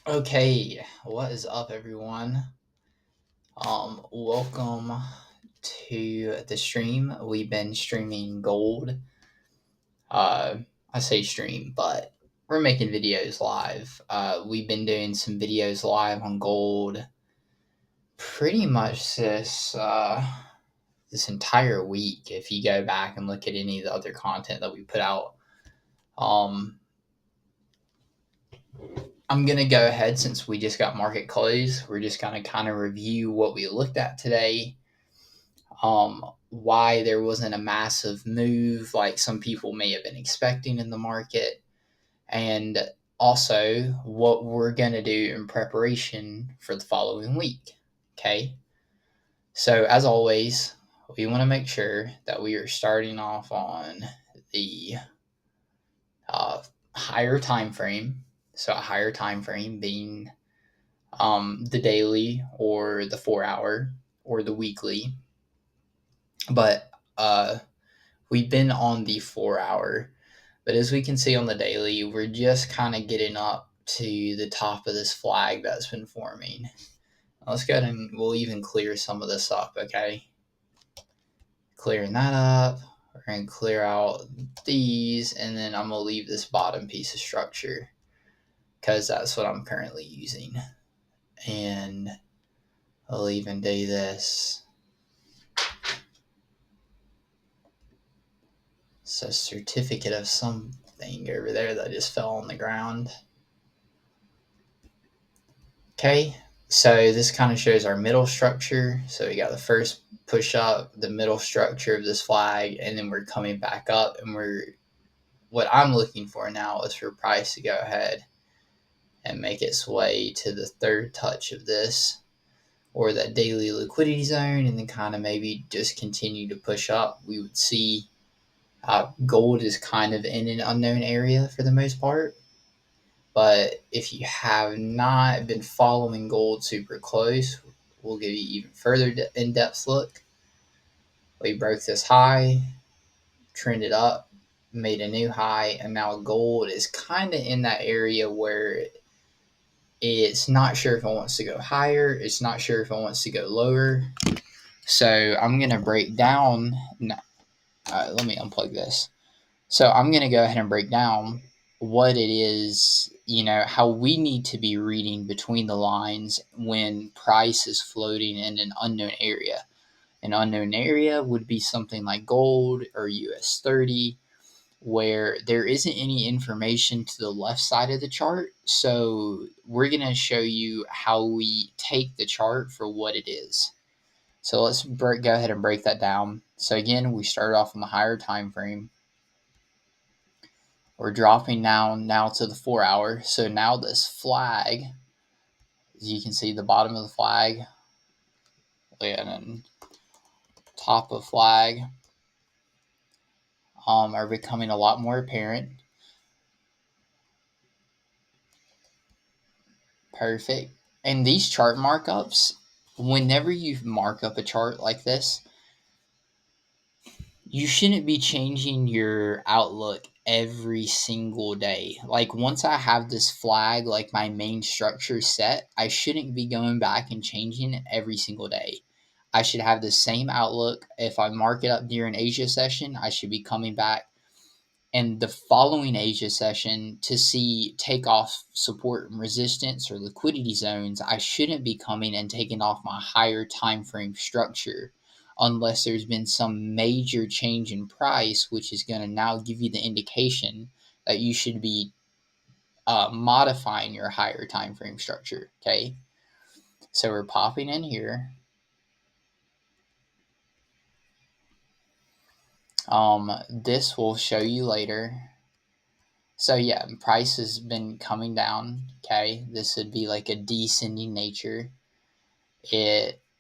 Okay, what is up, everyone? Welcome to the stream. We've been streaming gold. Uh, I say stream, but we're making videos live. We've been doing some videos live on gold pretty much this entire week. If you go back and look at any of the other content that we put out, um, I'm gonna go ahead since we just got market close. We're just gonna kind of review what we looked at today, why there wasn't a massive move like some people may have been expecting in the market, and also what we're going to do in preparation for the following week. Okay, so as always, we want to make sure that we are starting off on the uh, higher time frame. So a higher time frame being the daily or the 4 hour or the weekly, but we've been on the 4 hour, but as we can see on the daily, we're just kind of getting up to the top of this flag that's been forming. Let's go ahead and we'll even clear some of this up, okay? Clearing that up. We're going to clear out these, and then I'm going to leave this bottom piece of structure because that's what I'm currently using. And I'll even do this. It's a certificate of something over there that just fell on the ground. Okay, so this kind of shows our middle structure. So we got the first push up, the middle structure of this flag, and then we're coming back up. And what I'm looking for now is for price to go ahead and make its way to the third touch of this, or that daily liquidity zone, and then kind of maybe just continue to push up. We would see gold is kind of in an unknown area for the most part. But if you have not been following gold super close, we'll give you even further in-depth look. We broke this high, trended up, made a new high, and now gold is kind of in that area where it's not sure if it wants to go higher, it's not sure if it wants to go lower. So I'm going to break down. Let me unplug this. So I'm going to go ahead and break down what it is, how we need to be reading between the lines when price is floating in an unknown area. An unknown area would be something like gold or US 30, where there isn't any information to the left side of the chart. So we're going to show you how we take the chart for what it is. So let's go ahead and break that down. So again, we started off on the higher time frame. We're dropping down now to the 4 hour. So now this flag, as you can see, the bottom of the flag and then top of flag are becoming a lot more apparent. Perfect. And these chart markups, whenever you mark up a chart like this, you shouldn't be changing your outlook every single day. Like once I have this flag, like my main structure set, I shouldn't be going back and changing it every single day. I should have the same outlook. If I mark it up during Asia session, I should be coming back and the following Asia session to see takeoff support and resistance or liquidity zones. I shouldn't be coming and taking off my higher time frame structure unless there's been some major change in price, which is going to now give you the indication that you should be modifying your higher time frame structure. Okay, so we're popping in here. This will show you later. So yeah, price has been coming down. Okay, this would be like a descending nature.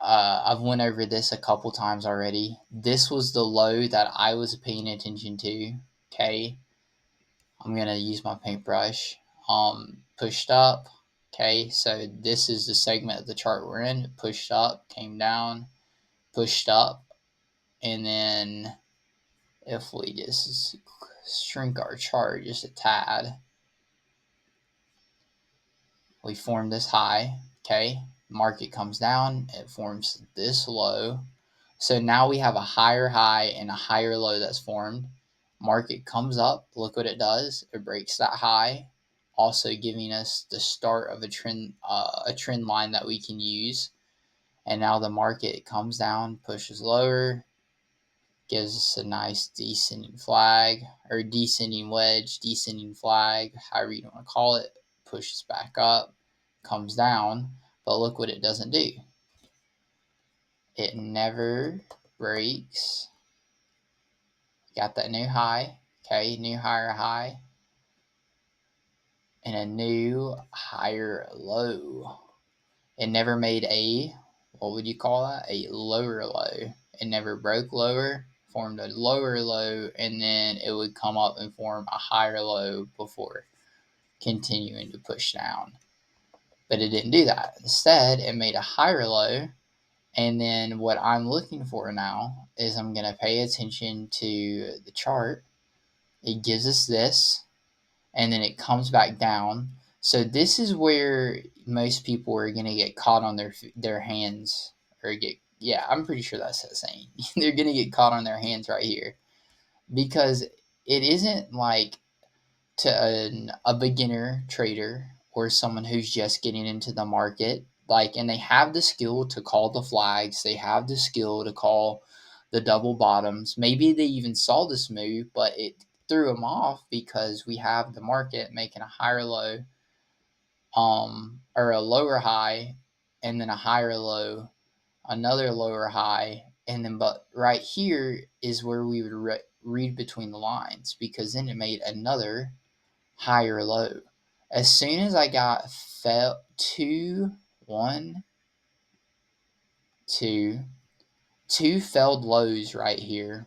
I've went over this a couple times already. This was the low that I was paying attention to. Okay, I'm gonna use my paintbrush. Pushed up. Okay, so this is the segment of the chart we're in. It pushed up, came down, pushed up, and then if we just shrink our chart just a tad. We form this high, okay? Market comes down, it forms this low. So now we have a higher high and a higher low that's formed. Market comes up, look what it does. It breaks that high, also giving us the start of a trend line that we can use. And now the market comes down, pushes lower, gives us a nice descending flag, or descending wedge, descending flag, however you want to call it, pushes back up, comes down, but look what it doesn't do. It never breaks. Got that new high, okay, new higher high, and a new higher low. It never made a, what would you call that? A lower low. It never broke lower, formed a lower low, and then it would come up and form a higher low before continuing to push down. But it didn't do that. Instead, it made a higher low, and then what I'm looking for now is I'm going to pay attention to the chart. It gives us this, and then it comes back down. So this is where most people are going to get caught on their hands, or I'm pretty sure that's the saying. They're going to get caught on their hands right here, because it isn't like to a beginner trader or someone who's just getting into the market, like, and they have the skill to call the flags, they have the skill to call the double bottoms. Maybe they even saw this move, but it threw them off because we have the market making a higher low, or a lower high, and then a higher low, another lower high, and then but right here is where we would read between the lines, because then it made another higher low. As soon as I got two failed lows right here,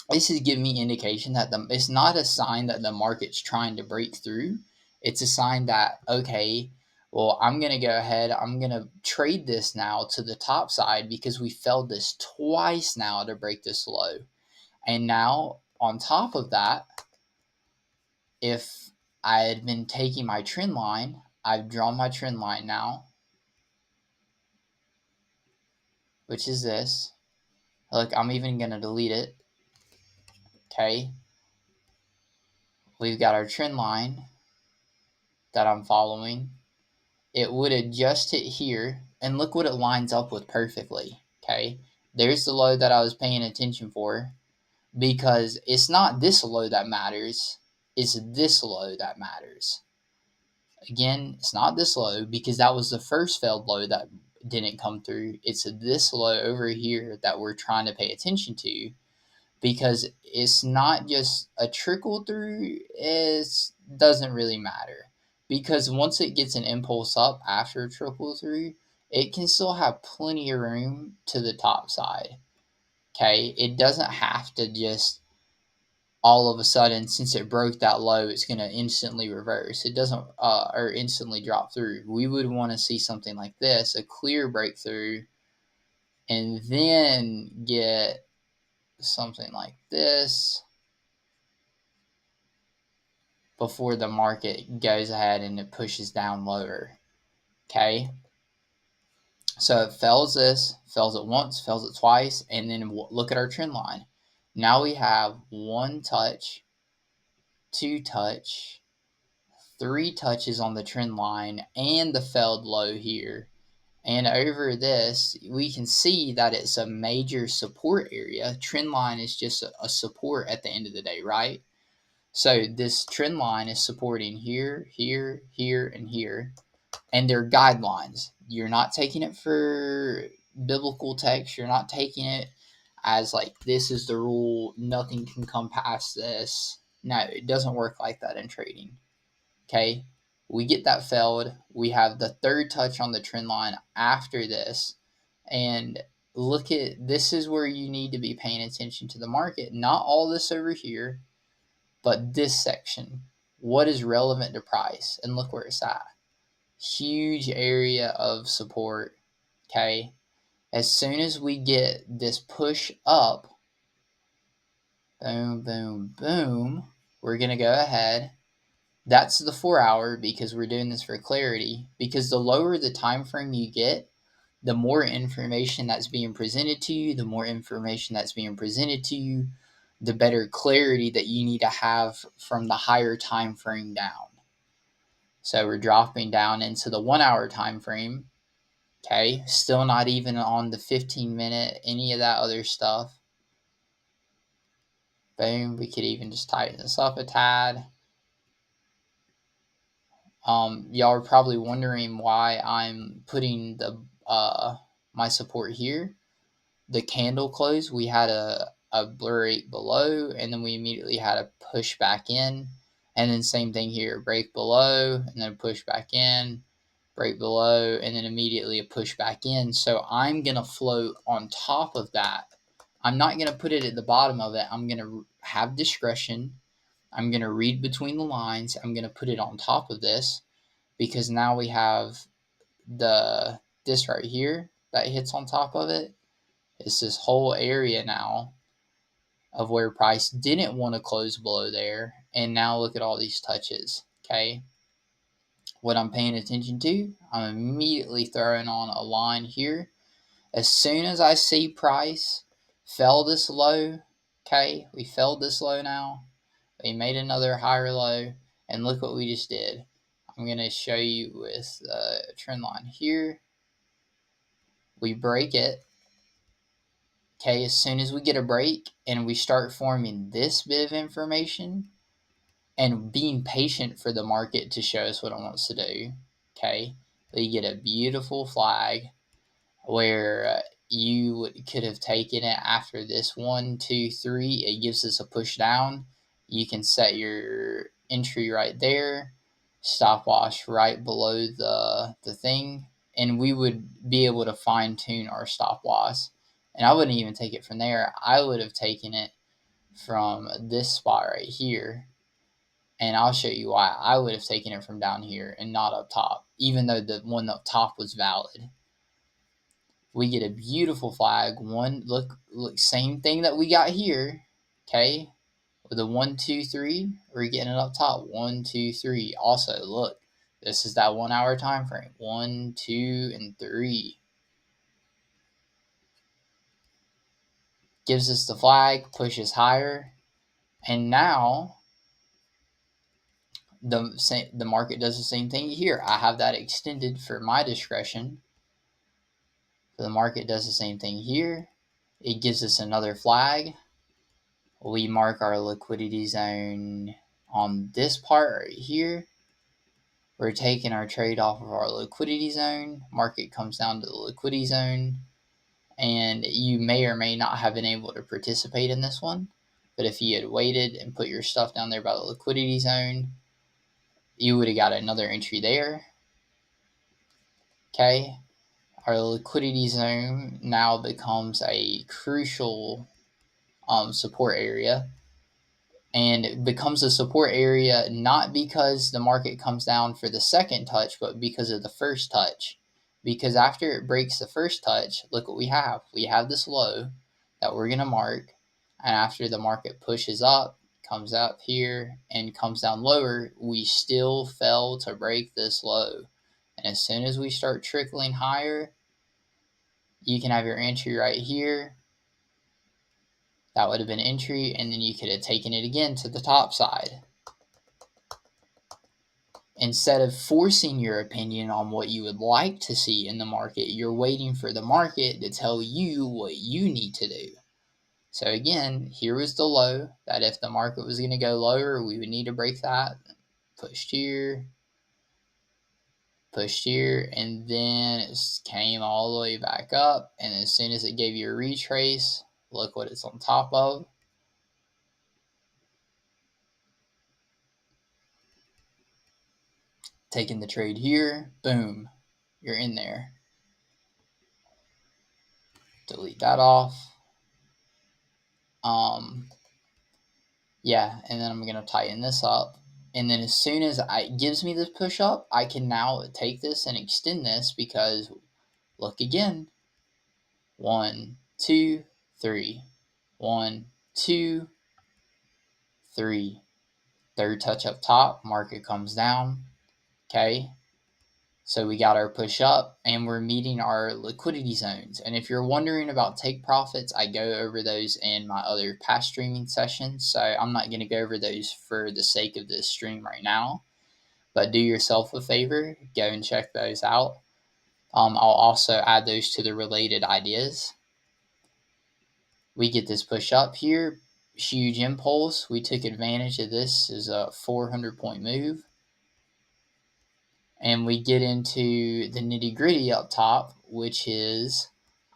this is giving me indication that it's not a sign that the market's trying to break through. It's a sign that, okay, well, I'm going to go ahead, I'm going to trade this now to the top side, because we failed this twice now to break this low. And now, on top of that, if I had been taking my trend line, I've drawn my trend line now, which is this. Look, I'm even going to delete it. Okay. We've got our trend line that I'm following. It would have just hit here, and look what it lines up with perfectly. Okay. There's the low that I was paying attention for, because it's not this low that matters, it's this low that matters. Again, it's not this low, because that was the first failed low that didn't come through. It's this low over here that we're trying to pay attention to, because it's not just a trickle through. It doesn't really matter, because once it gets an impulse up after a trickle through, it can still have plenty of room to the top side. Okay, it doesn't have to just all of a sudden, since it broke that low, it's going to instantly reverse. It doesn't, or instantly drop through. We would want to see something like this, a clear breakthrough, and then get something like this before the market goes ahead and it pushes down lower. Okay. So it fails this, fails it once, fails it twice, and then look at our trend line. Now we have one touch, two touch, three touches on the trend line, and the failed low here. And over this, we can see that it's a major support area. Trend line is just a support at the end of the day, right? So this trend line is supporting here, here, here, and here. And they're guidelines. You're not taking it for biblical text. You're not taking it as like, this is the rule, nothing can come past this. No, it doesn't work like that in trading. Okay, we get that failed. We have the third touch on the trend line after this. And look at, this is where you need to be paying attention to the market. Not all this over here, but this section. What is relevant to price? And look where it's at. Huge area of support. Okay, as soon as we get this push up, boom, boom, boom, we're going to go ahead That's the 4 hour, because we're doing this for clarity, because the lower the time frame you get, the more information that's being presented to you, the better clarity that you need to have from the higher time frame down. So we're dropping down into the 1 hour time frame. Okay, still not even on the 15-minute, any of that other stuff. Boom, we could even just tighten this up a tad. Y'all are probably wondering why I'm putting the my support here. The candle close, we had a break below, and then we immediately had a push back in, and then same thing here, break below, and then push back in, break below, and then immediately a push back in. So I'm gonna float on top of that. I'm not gonna put it at the bottom of it. I'm gonna have discretion. I'm gonna read between the lines. I'm gonna put it on top of this, because now we have this right here that hits on top of it. It's this whole area now of where price didn't want to close below there, and now look at all these touches. Okay, what I'm paying attention to, I'm immediately throwing on a line here. As soon as I see price fell this low, okay, we fell this low now, we made another higher low, and look what we just did. I'm going to show you with the trend line here. We break it. Okay, as soon as we get a break and we start forming this bit of information and being patient for the market to show us what it wants to do, okay, we get a beautiful flag where you could have taken it after this 1, 2, 3. It gives us a push down. You can set your entry right there, stopwatch right below the thing, and we would be able to fine tune our stopwatch. And I wouldn't even take it from there. I would have taken it from this spot right here. And I'll show you why I would have taken it from down here and not up top, even though the one up top was valid. We get a beautiful flag. Look, same thing that we got here. Okay, with a 1, 2, 3, we're getting it up top. 1, 2, 3. Also, look, this is that 1 hour time frame. 1, 2, and 3. Gives us the flag, pushes higher, and now the market does the same thing here. I have that extended for my discretion. So the market does the same thing here. It gives us another flag. We mark our liquidity zone on this part right here. We're taking our trade off of our liquidity zone. Market comes down to the liquidity zone, and you may or may not have been able to participate in this one. But if you had waited and put your stuff down there by the liquidity zone, you would have got another entry there. Okay, our liquidity zone now becomes a crucial support area. And it becomes a support area not because the market comes down for the second touch, but because of the first touch. Because after it breaks the first touch, look what we have. We have this low that we're going to mark. And after the market pushes up, comes up here, and comes down lower, we still fail to break this low. And as soon as we start trickling higher, you can have your entry right here. That would have been entry, and then you could have taken it again to the top side. Instead of forcing your opinion on what you would like to see in the market, you're waiting for the market to tell you what you need to do. So again, here was the low, that if the market was going to go lower, we would need to break that. Pushed here, and then it came all the way back up. And as soon as it gave you a retrace, look what it's on top of. Taking the trade here, boom, you're in there. Delete that off. Yeah, and then I'm going to tighten this up. And then as soon as it gives me this push up, I can now take this and extend this, because look again. 1, 2, 3. 1, 2, 3. Third touch up top, market comes down. Okay. So we got our push up and we're meeting our liquidity zones. And if you're wondering about take profits, I go over those in my other past streaming sessions. So I'm not going to go over those for the sake of this stream right now. But do yourself a favor, go and check those out. I'll also add those to the related ideas. We get this push up here, huge impulse. We took advantage of this as a 400-point move. And we get into the nitty gritty up top, which is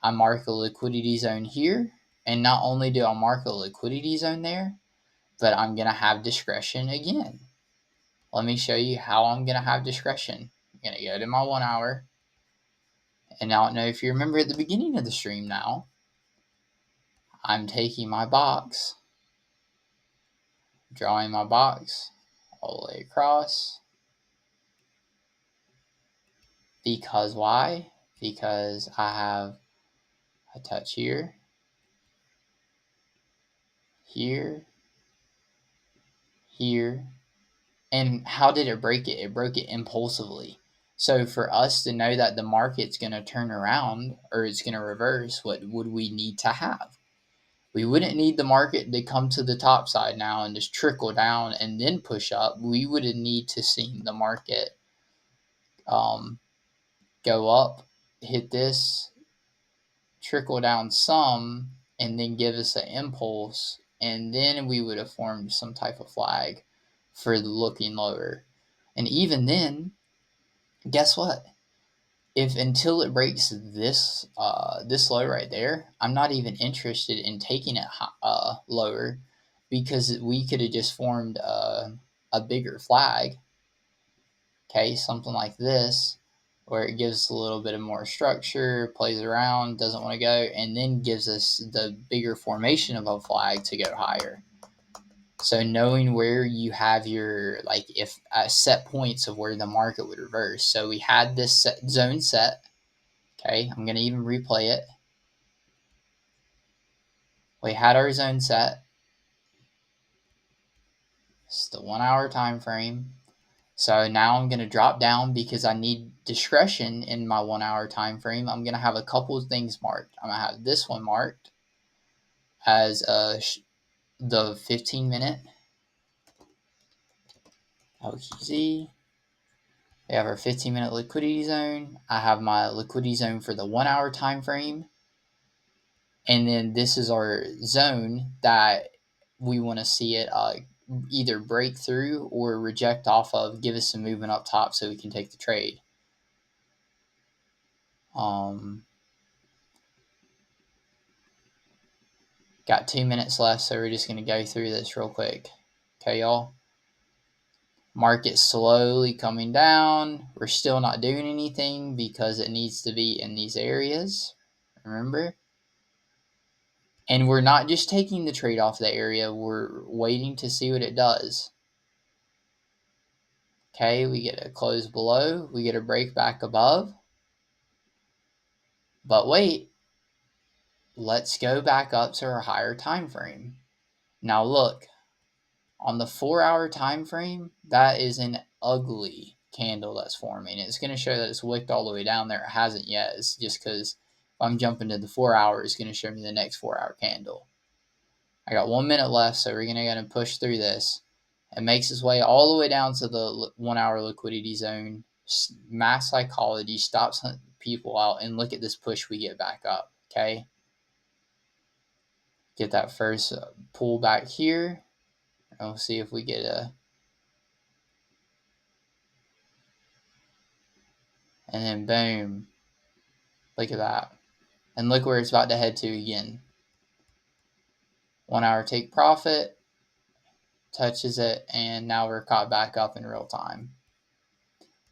I mark a liquidity zone here. And not only do I mark a liquidity zone there, but I'm going to have discretion again. Let me show you how I'm going to have discretion. I'm going to go to my 1 hour. And I don't know if you remember at the beginning of the stream now, I'm taking my box, drawing my box all the way across. Because why? Because I have a touch here, here, here. And how did it break it? It broke it impulsively. So for us to know that the market's going to turn around or it's going to reverse, what would we need to have? We wouldn't need the market to come to the top side now and just trickle down and then push up. We would need to see the market go up, hit this, trickle down some, and then give us an impulse. And then we would have formed some type of flag for looking lower. And even then, guess what? If until it breaks this low right there, I'm not even interested in taking it lower, because we could have just formed a bigger flag. Okay, something like this, where it gives a little bit of more structure, plays around, doesn't want to go, and then gives us the bigger formation of a flag to go higher. So knowing where you have your, like, if set points of where the market would reverse. So we had this zone set. Okay, I'm going to even replay it. We had our zone set. It's the 1 hour time frame. So now I'm going to drop down because I need discretion in my 1 hour time frame. I'm going to have a couple of things marked. I'm going to have this one marked as the 15-minute. OQZ. We have our 15-minute liquidity zone. I have my liquidity zone for the 1 hour time frame. And then this is our zone that we want to see it either break through or reject off of, give us some movement up top so we can take the trade. Got 2 minutes left, so we're just going to go through this real quick. Okay, y'all? Market slowly coming down. We're still not doing anything because it needs to be in these areas. Remember? And we're not just taking the trade off the area. We're waiting to see what it does. Okay, we get a close below. We get a break back above. But wait. Let's go back up to our higher time frame. Now look. On the 4 hour time frame, that is an ugly candle that's forming. It's going to show that it's wicked all the way down there. It hasn't yet. It's just because if I'm jumping to the 4 hour, it's going to show me the next 4 hour candle. I got 1 minute left, so we're going to push through this. It makes its way all the way down to the 1 hour liquidity zone. Mass psychology stops people out, and look at this push we get back up. Okay, get that first pull back here. We'll see if we get a, and then boom, look at that. And look where it's about to head to again. 1 hour take profit, touches it, and now we're caught back up in real time.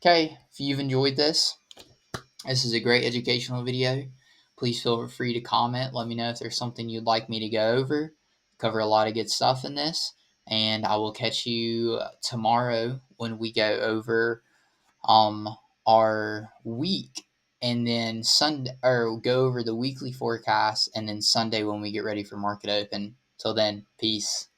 Okay, if you've enjoyed this is a great educational video. Please feel free to comment. Let me know if there's something you'd like me to go over. Cover a lot of good stuff in this. And I will catch you tomorrow when we go over our week, and then Sunday, or go over the weekly forecast, and then Sunday when we get ready for market open. Till then, peace.